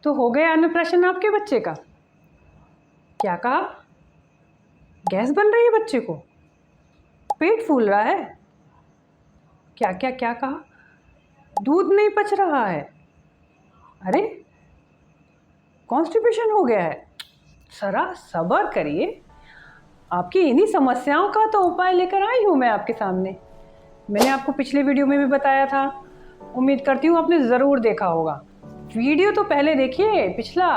तो हो गया अन्नप्राशन आपके बच्चे का? क्या कहा? गैस बन रही है बच्चे को? पेट फूल रहा है? क्या क्या क्या कहा? दूध नहीं पच रहा है? अरे, कॉन्स्टिपेशन हो गया है? जरा सब्र करिए, आपकी इन्हीं समस्याओं का तो उपाय लेकर आई हूँ मैं आपके सामने। मैंने आपको पिछले वीडियो में भी बताया था, उम्मीद करती हूँ आपने ज़रूर देखा होगा। वीडियो तो पहले देखिए पिछला,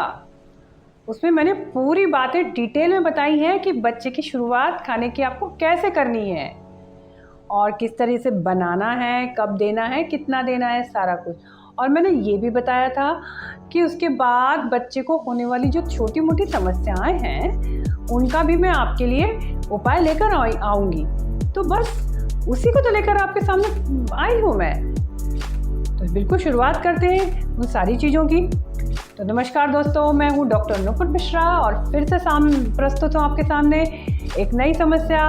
उसमें मैंने पूरी बातें डिटेल में बताई हैं कि बच्चे की शुरुआत खाने की आपको कैसे करनी है और किस तरह से बनाना है, कब देना है, कितना देना है, सारा कुछ। और मैंने ये भी बताया था कि उसके बाद बच्चे को होने वाली जो छोटी मोटी समस्याएं हैं उनका भी मैं आपके लिए उपाय लेकर आऊँगी। तो बस उसी को तो लेकर आपके सामने आई हूँ मैं। तो बिल्कुल शुरुआत करते हैं उन सारी चीज़ों की। तो नमस्कार दोस्तों, मैं हूँ डॉक्टर नुपुर मिश्रा और फिर से प्रस्तुत हूँ आपके सामने एक नई समस्या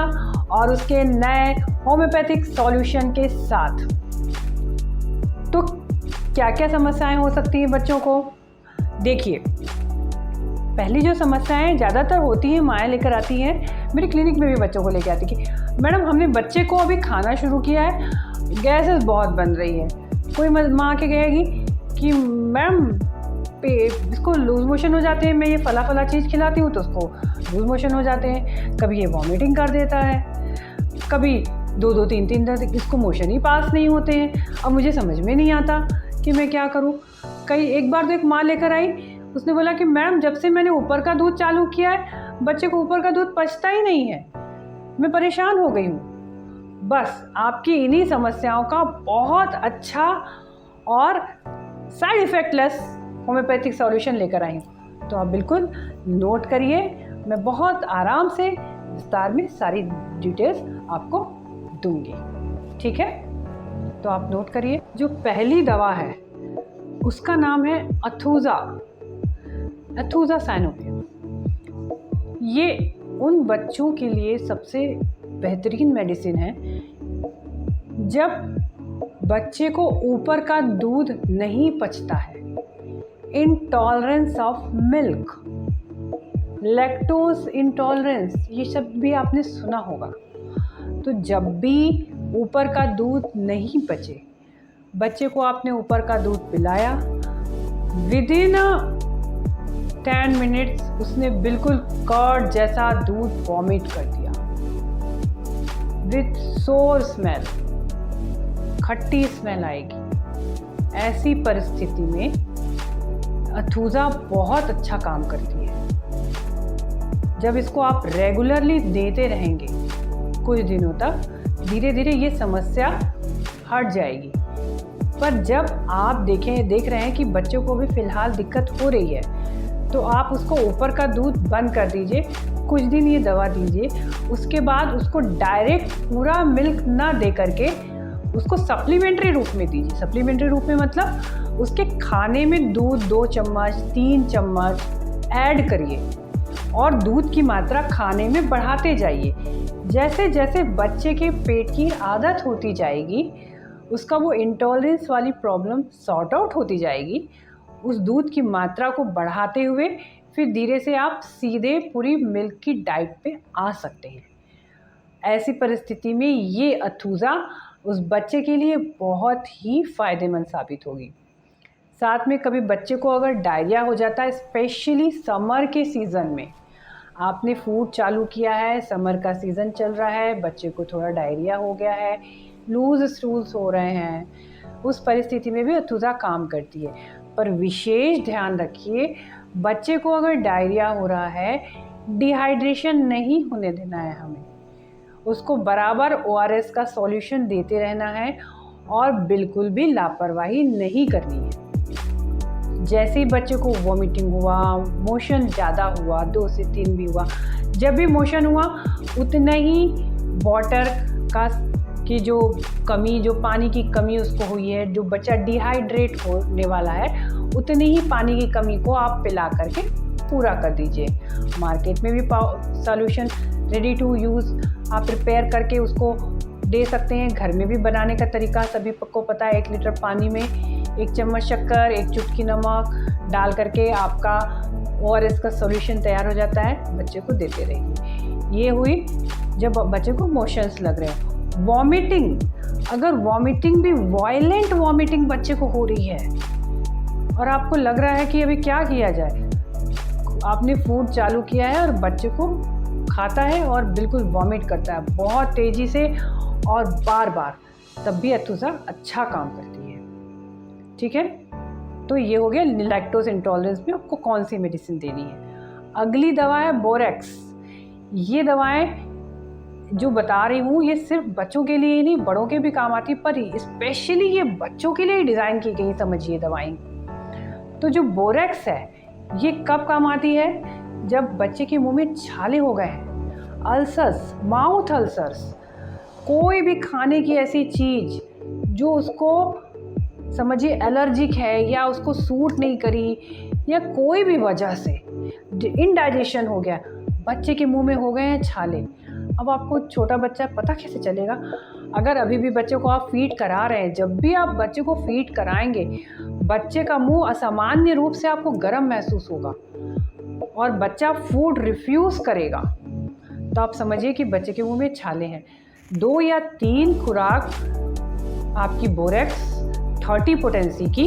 और उसके नए होम्योपैथिक सॉल्यूशन के साथ। तो क्या क्या समस्याएं हो सकती हैं बच्चों को? देखिए, पहली जो समस्याएं ज़्यादातर होती हैं माएँ लेकर आती हैं, मेरी क्लिनिक में भी बच्चों को लेकर आती कि मैडम हमने बच्चे को अभी खाना शुरू किया है, गैसेस बहुत बन रही है। कोई माँ के कहेगी कि मैम इसको लूज मोशन हो जाते हैं, मैं ये फला चीज़ खिलाती हूँ तो उसको लूज मोशन हो जाते हैं, कभी ये वॉमिटिंग कर देता है, कभी 2-2 3-3 दिन इसको मोशन ही पास नहीं होते हैं। अब मुझे समझ में नहीं आता कि मैं क्या करूँ। एक बार तो एक माँ लेकर आई, उसने बोला कि मैम जब से मैंने ऊपर का दूध चालू किया है बच्चे को ऊपर का दूध पचता ही नहीं है, मैं परेशान हो गई हूँ। बस आपकी इन्हीं समस्याओं का बहुत अच्छा और side effect less homeopathic solution लेकर आई हूँ। तो आप बिल्कुल नोट करिए, मैं बहुत आराम से विस्तार में सारी डिटेल्स आपको दूंगी, ठीक है? तो आप नोट करिए। जो पहली दवा है उसका नाम है अथूजा साइनोपियम। ये उन बच्चों के लिए सबसे बेहतरीन मेडिसिन है जब बच्चे को ऊपर का दूध नहीं पचता है, intolerance of milk, lactose intolerance, ये शब्द भी आपने सुना होगा। तो जब भी ऊपर का दूध नहीं पचे, बच्चे को आपने ऊपर का दूध पिलाया, विदिन 10 मिनट्स उसने बिल्कुल कर्ड जैसा दूध वॉमिट कर दिया विथ सोर स्मेल, खट्टी स्मेल आएगी। ऐसी परिस्थिति में अथूजा बहुत अच्छा काम करती है। जब इसको आप रेगुलरली देते रहेंगे कुछ दिनों तक, धीरे धीरे ये समस्या हट जाएगी। पर जब आप देख रहे हैं कि बच्चों को भी फ़िलहाल दिक्कत हो रही है, तो आप उसको ऊपर का दूध बंद कर दीजिए, कुछ दिन ये दवा दीजिए, उसके बाद उसको डायरेक्ट पूरा मिल्क ना दे करके उसको सप्लीमेंट्री रूप में दीजिए। सप्लीमेंट्री रूप में मतलब उसके खाने में दूध 2 चम्मच 3 चम्मच ऐड करिए और दूध की मात्रा खाने में बढ़ाते जाइए। जैसे जैसे बच्चे के पेट की आदत होती जाएगी, उसका वो इंटॉलरेंस वाली प्रॉब्लम सॉर्ट आउट होती जाएगी, उस दूध की मात्रा को बढ़ाते हुए फिर धीरे से आप सीधे पूरी मिल्क की डाइट पे आ सकते हैं। ऐसी परिस्थिति में ये अथूजा उस बच्चे के लिए बहुत ही फ़ायदेमंद साबित होगी। साथ में कभी बच्चे को अगर डायरिया हो जाता है, स्पेशली समर के सीज़न में, आपने फूड चालू किया है, समर का सीज़न चल रहा है, बच्चे को थोड़ा डायरिया हो गया है, लूज स्टूल्स हो रहे हैं, उस परिस्थिति में भी अथूजा काम करती है। पर विशेष ध्यान रखिए, बच्चे को अगर डायरिया हो रहा है, डिहाइड्रेशन नहीं होने देना है हमें, उसको बराबर ORS का सॉल्यूशन देते रहना है और बिल्कुल भी लापरवाही नहीं करनी है। जैसे ही बच्चे को वॉमिटिंग हुआ, मोशन ज़्यादा हुआ, 2 से 3 भी हुआ, जब भी मोशन हुआ उतना ही वाटर की जो कमी, जो पानी की कमी उसको हुई है, जो बच्चा डिहाइड्रेट होने वाला है, उतनी ही पानी की कमी को आप पिला करके पूरा कर दीजिए। मार्केट में भी सॉल्यूशन रेडी टू यूज़ आप प्रिपेयर करके उसको दे सकते हैं। घर में भी बनाने का तरीका सभी को पता है। 1 लीटर पानी में 1 चम्मच शक्कर, 1 चुटकी नमक डाल करके आपका ORS का सॉल्यूशन तैयार हो जाता है, बच्चे को देते रहिए। ये हुई जब बच्चे को मोशंस लग रहे हैं। वॉमिटिंग, अगर वॉमिटिंग भी वायलेंट वॉमिटिंग बच्चे को हो रही है और आपको लग रहा है कि अभी क्या किया जाए, आपने फूड चालू किया है और बच्चे को खाता है और बिल्कुल वॉमिट करता है बहुत तेज़ी से और बार बार, तब भी एथुसा अच्छा काम करती है। ठीक है, तो ये हो गया लैक्टोज इंटॉलरेंस में आपको कौन सी मेडिसिन देनी है। अगली दवा है बोरेक्स। ये दवाएं जो बता रही हूँ ये सिर्फ बच्चों के लिए ही नहीं, बड़ों के भी काम आती है, पर स्पेशली ये बच्चों के लिए डिज़ाइन की गई, समझिए दवाएं। तो जो बोरेक्स है ये कब काम आती है, जब बच्चे के मुंह में छाले हो गए हैं, अल्सर्स, माउथ अल्सर्स, कोई भी खाने की ऐसी चीज़ जो उसको समझिए एलर्जिक है या उसको सूट नहीं करी या कोई भी वजह से इनडाइजेशन हो गया, बच्चे के मुंह में हो गए हैं छाले। अब आपको छोटा बच्चा पता कैसे चलेगा? अगर अभी भी बच्चे को आप फीड करा रहे हैं, जब भी आप बच्चे को फीड कराएंगे बच्चे का मुंह असामान्य रूप से आपको गर्म महसूस होगा और बच्चा फूड रिफ्यूज़ करेगा, तो आप समझिए कि बच्चे के मुंह में छाले हैं। 2 या 3 खुराक आपकी बोरेक्स 30 पोटेंसी की,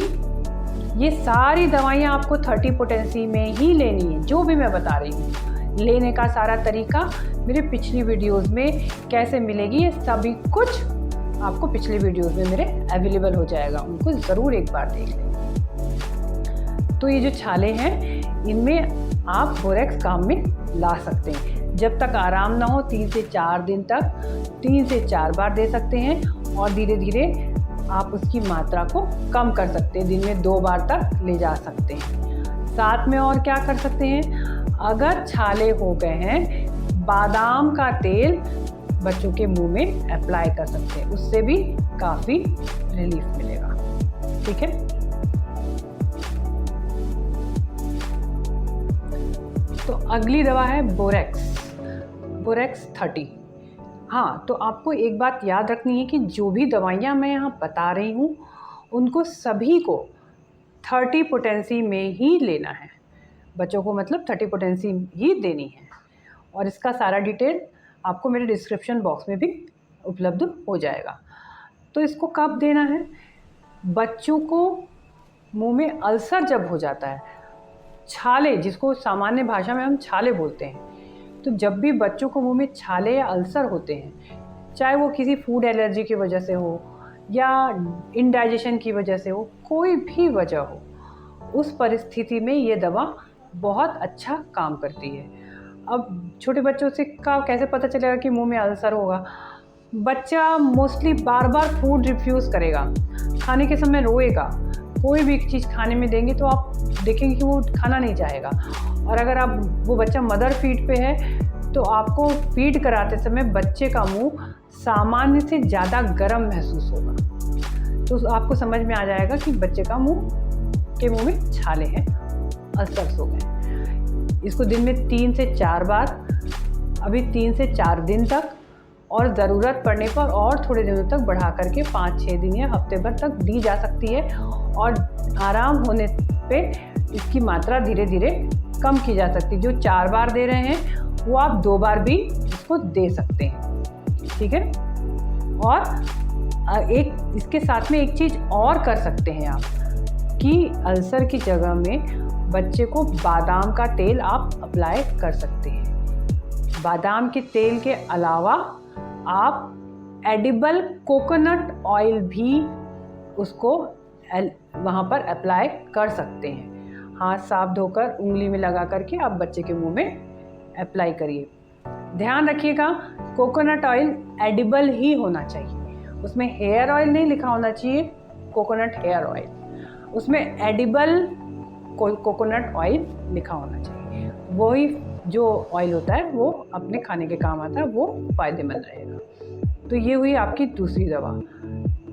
ये सारी दवाइयाँ आपको 30 पोटेंसी में ही लेनी है, जो भी मैं बता रही हूँ। लेने का सारा तरीका मेरे पिछली वीडियोस में कैसे मिलेगी, ये सभी कुछ आपको पिछली वीडियोस में मेरे अवेलेबल हो जाएगा, उनको ज़रूर एक बार देख लें। तो ये जो छाले हैं इनमें आप बोरेक्स काम में ला सकते हैं। जब तक आराम ना हो 3 से 4 दिन तक 3 से 4 बार दे सकते हैं और धीरे धीरे आप उसकी मात्रा को कम कर सकते हैं, दिन में 2 बार तक ले जा सकते हैं। साथ में और क्या कर सकते हैं, अगर छाले हो गए हैं बादाम का तेल बच्चों के मुंह में अप्लाई कर सकते हैं, उससे भी काफ़ी रिलीफ मिलेगा। ठीक है, तो अगली दवा है बोरेक्स 30। हाँ, तो आपको एक बात याद रखनी है कि जो भी दवाइयाँ मैं यहाँ बता रही हूँ उनको सभी को 30 पोटेंसी में ही लेना है, बच्चों को मतलब 30 पोटेंसी ही देनी है। और इसका सारा डिटेल आपको मेरे डिस्क्रिप्शन बॉक्स में भी उपलब्ध हो जाएगा। तो इसको कब देना है, बच्चों को मुंह में अल्सर जब हो जाता है, छाले जिसको सामान्य भाषा में हम छाले बोलते हैं, तो जब भी बच्चों को मुंह में छाले या अल्सर होते हैं, चाहे वो किसी फूड एलर्जी की वजह से हो या इनडाइजेशन की वजह से हो, कोई भी वजह हो, उस परिस्थिति में ये दवा बहुत अच्छा काम करती है। अब छोटे बच्चों से का कैसे पता चलेगा कि मुंह में अल्सर होगा? बच्चा मोस्टली बार बार फूड रिफ्यूज़ करेगा, खाने के समय रोएगा, कोई भी चीज़ खाने में देंगे तो आप देखेंगे कि वो खाना नहीं चाहेगा। और अगर आप वो बच्चा मदर फीड पे है तो आपको फीड कराते समय बच्चे का मुंह सामान्य से ज़्यादा गर्म महसूस होगा, तो आपको समझ में आ जाएगा कि बच्चे का मुंह में छाले हैं, अल्सर्स हो गए। इसको दिन में 3 से 4 बार, अभी 3 से 4 दिन तक, और ज़रूरत पड़ने पर और थोड़े दिनों तक बढ़ा करके 5-6 दिन या हफ्ते भर तक दी जा सकती है। और आराम होने पे इसकी मात्रा धीरे धीरे कम की जा सकती है। जो 4 बार दे रहे हैं वो आप 2 बार भी इसको दे सकते हैं। ठीक है, और इसके साथ में एक चीज़ और कर सकते हैं आप कि अल्सर की जगह में बच्चे को बादाम का तेल आप अप्लाई कर सकते हैं। बादाम के तेल के अलावा आप एडिबल कोकोनट ऑयल भी उसको वहाँ पर अप्लाई कर सकते हैं। हाथ साफ धोकर उंगली में लगा करके आप बच्चे के मुंह में अप्लाई करिए। ध्यान रखिएगा, कोकोनट ऑयल एडिबल ही होना चाहिए, उसमें हेयर ऑयल नहीं लिखा होना चाहिए, कोकोनट हेयर ऑयल, उसमें एडिबल कोकोनट ऑयल लिखा होना चाहिए। वही जो ऑयल होता है वो अपने खाने के काम आता है, वो फ़ायदेमंद रहेगा। तो ये हुई आपकी दूसरी दवा।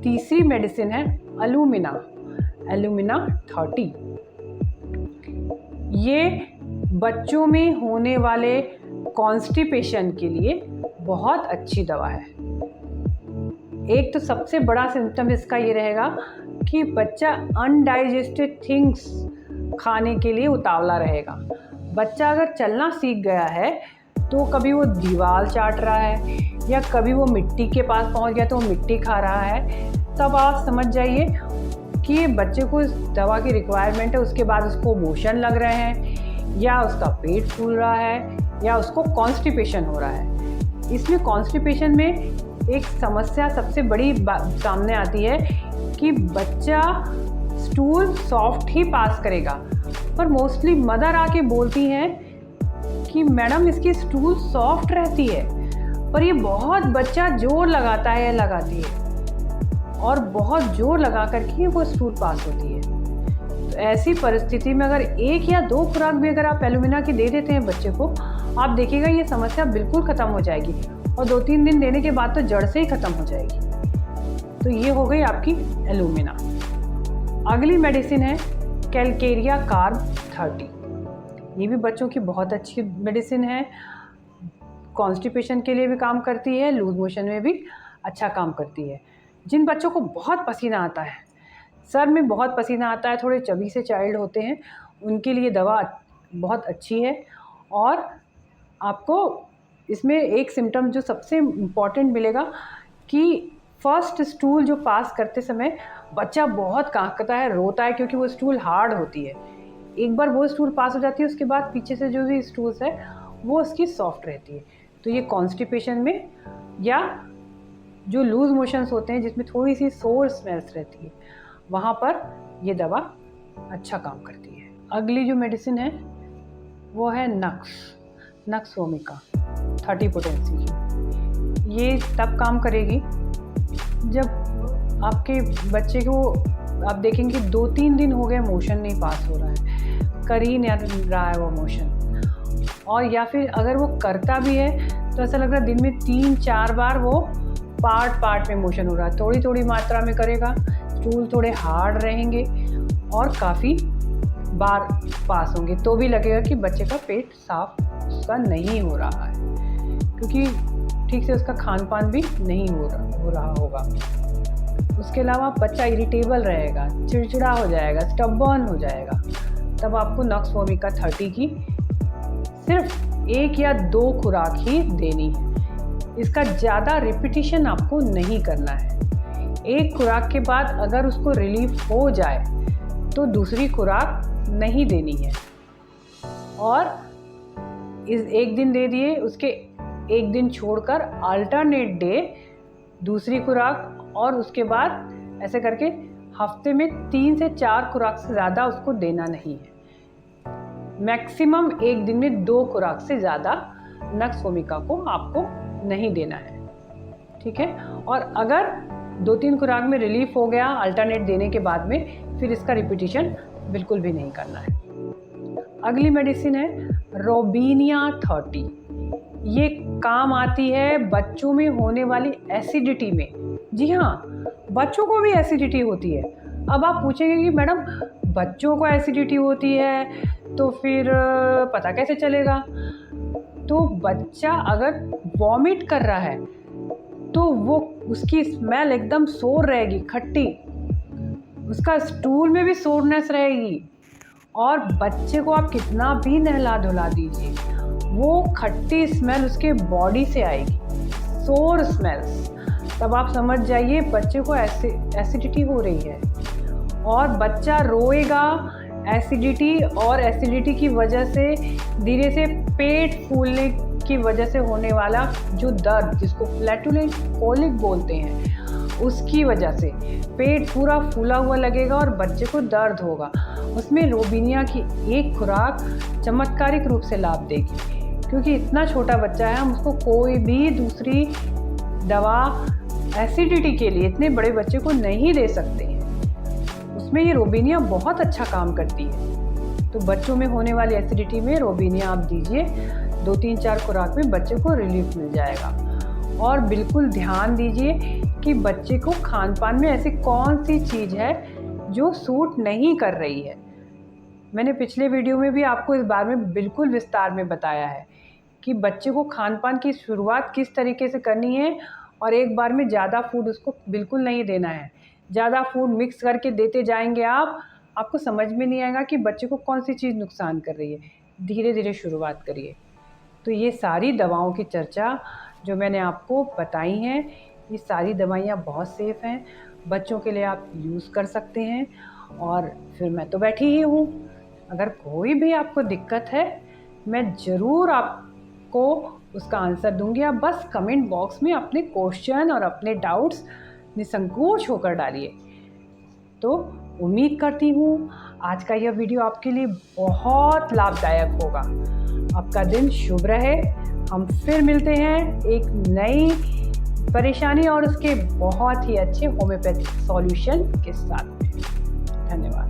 तीसरी मेडिसिन है एलुमिना 30। ये बच्चों में होने वाले कॉन्स्टिपेशन के लिए बहुत अच्छी दवा है। एक तो सबसे बड़ा सिम्टम इसका ये रहेगा कि बच्चा अनडाइजेस्टेड थिंग्स खाने के लिए उतावला रहेगा। बच्चा अगर चलना सीख गया है तो कभी वो दीवार चाट रहा है या कभी वो मिट्टी के पास पहुंच गया तो वो मिट्टी खा रहा है, तब आप समझ जाइए कि बच्चे को इस दवा की रिक्वायरमेंट है। उसके बाद उसको मोशन लग रहे हैं या उसका पेट फूल रहा है या उसको कॉन्स्टिपेशन हो रहा है। इसमें कॉन्स्टिपेशन में एक समस्या सबसे बड़ी सामने आती है कि बच्चा स्टूल सॉफ्ट ही पास करेगा, पर मोस्टली मदर आके बोलती हैं कि मैडम इसकी स्टूल सॉफ्ट रहती है, पर ये बहुत बच्चा जोर लगाता है या लगाती है और बहुत जोर लगा करके वो स्टूल पास होती है। तो ऐसी परिस्थिति में अगर 1 या 2 खुराक भी अगर आप एलुमिना की दे देते हैं बच्चे को, आप देखिएगा ये समस्या बिल्कुल ख़त्म हो जाएगी और 2-3 दिन देने के बाद तो जड़ से ही ख़त्म हो जाएगी। तो ये हो गई आपकी एलुमिना। अगली मेडिसिन है कैलकेरिया कार्ब 30। ये भी बच्चों की बहुत अच्छी मेडिसिन है। कॉन्स्टिपेशन के लिए भी काम करती है, लूज मोशन में भी अच्छा काम करती है। जिन बच्चों को बहुत पसीना आता है, सर में बहुत पसीना आता है, थोड़े चबी से चाइल्ड होते हैं, उनके लिए दवा बहुत अच्छी है। और आपको इसमें एक सिम्टम जो सबसे इम्पॉर्टेंट मिलेगा कि फर्स्ट स्टूल जो पास करते समय बच्चा बहुत कांपता है, रोता है, क्योंकि वो स्टूल हार्ड होती है। एक बार वो स्टूल पास हो जाती है, उसके बाद पीछे से जो भी स्टूल्स है वो उसकी सॉफ्ट रहती है। तो ये कॉन्स्टिपेशन में या जो लूज मोशंस होते हैं जिसमें थोड़ी सी सोर स्मेल्स रहती है, वहाँ पर ये दवा अच्छा काम करती है। अगली जो मेडिसिन है वो है नक्स वोमिका 30 पोटेंसी की। ये तब काम करेगी जब आपके बच्चे को आप देखेंगे 2-3 दिन हो गए मोशन नहीं पास हो रहा है, कर ही नहीं रहा है वो मोशन, और या फिर अगर वो करता भी है तो ऐसा लग रहा है दिन में 3-4 बार वो पार्ट में मोशन हो रहा है। थोड़ी थोड़ी मात्रा में करेगा, स्टूल थोड़े हार्ड रहेंगे और काफ़ी बार पास होंगे, तो भी लगेगा कि बच्चे का पेट साफ उसका नहीं हो रहा है, क्योंकि ठीक से उसका खान पान भी नहीं हो रहा होगा। उसके अलावा बच्चा इरिटेबल रहेगा, चिड़चिड़ा हो जाएगा, स्टबर्न हो जाएगा। तब आपको नक्स वोमिका 30 की सिर्फ 1 या 2 खुराक ही देनी है। इसका ज़्यादा रिपीटिशन आपको नहीं करना है। एक खुराक के बाद अगर उसको रिलीफ हो जाए तो दूसरी खुराक नहीं देनी है। और इस एक दिन दे दिए, उसके एक दिन छोड़कर अल्टरनेट डे दूसरी खुराक, और उसके बाद ऐसे करके हफ्ते में 3 से 4 खुराक से ज़्यादा उसको देना नहीं है। मैक्सिमम एक दिन में 2 खुराक से ज़्यादा नक्स वोमिका को आपको नहीं देना है, ठीक है। और अगर 2-3 खुराक में रिलीफ हो गया अल्टरनेट देने के बाद में, फिर इसका रिपीटिशन बिल्कुल भी नहीं करना है। अगली मेडिसिन है रोबिनिया 30। ये काम आती है बच्चों में होने वाली एसिडिटी में। जी हाँ, बच्चों को भी एसिडिटी होती है। अब आप पूछेंगे कि मैडम बच्चों को एसिडिटी होती है तो फिर पता कैसे चलेगा? तो बच्चा अगर वॉमिट कर रहा है तो वो उसकी स्मेल एकदम सोर रहेगी, खट्टी, उसका स्टूल में भी सोरनेस रहेगी, और बच्चे को आप कितना भी नहला धुला दीजिए वो खट्टी स्मेल उसके बॉडी से आएगी, सोर स्मेल्स। तब आप समझ जाइए बच्चे को एसिडिटी हो रही है। और बच्चा रोएगा एसिडिटी की वजह से, धीरे से पेट फूलने की वजह से होने वाला जो दर्द, जिसको फ्लैटुलेंट कोलिक बोलते हैं, उसकी वजह से पेट पूरा फूला हुआ लगेगा और बच्चे को दर्द होगा। उसमें रोबिनिया की एक खुराक चमत्कारिक रूप से लाभ देगी, क्योंकि इतना छोटा बच्चा है, हम उसको कोई भी दूसरी दवा एसिडिटी के लिए इतने बड़े बच्चे को नहीं दे सकते हैं। उसमें ये रोबिनिया बहुत अच्छा काम करती है। तो बच्चों में होने वाली एसिडिटी में रोबिनिया आप दीजिए, 2-3-4 खुराक में बच्चे को रिलीफ मिल जाएगा। और बिल्कुल ध्यान दीजिए कि बच्चे को खान पान में ऐसी कौन सी चीज़ है जो सूट नहीं कर रही है। मैंने पिछले वीडियो में भी आपको इस बारे में बिल्कुल विस्तार में बताया है कि बच्चे को खान पान की शुरुआत किस तरीके से करनी है, और एक बार में ज़्यादा फूड उसको बिल्कुल नहीं देना है। ज़्यादा फूड मिक्स करके देते जाएंगे आपको समझ में नहीं आएगा कि बच्चे को कौन सी चीज़ नुकसान कर रही है। धीरे धीरे शुरुआत करिए। तो ये सारी दवाओं की चर्चा जो मैंने आपको बताई हैं, ये सारी दवाइयाँ बहुत सेफ़ हैं, बच्चों के लिए आप यूज़ कर सकते हैं। और फिर मैं तो बैठी ही हूँ, अगर कोई भी आपको दिक्कत है मैं ज़रूर आपको उसका आंसर दूंगी। आप बस कमेंट बॉक्स में अपने क्वेश्चन और अपने डाउट्स निसंकोच होकर डालिए। तो उम्मीद करती हूँ आज का यह वीडियो आपके लिए बहुत लाभदायक होगा। आपका दिन शुभ रहे। हम फिर मिलते हैं एक नई परेशानी और उसके बहुत ही अच्छे होम्योपैथिक सॉल्यूशन के साथ में। धन्यवाद।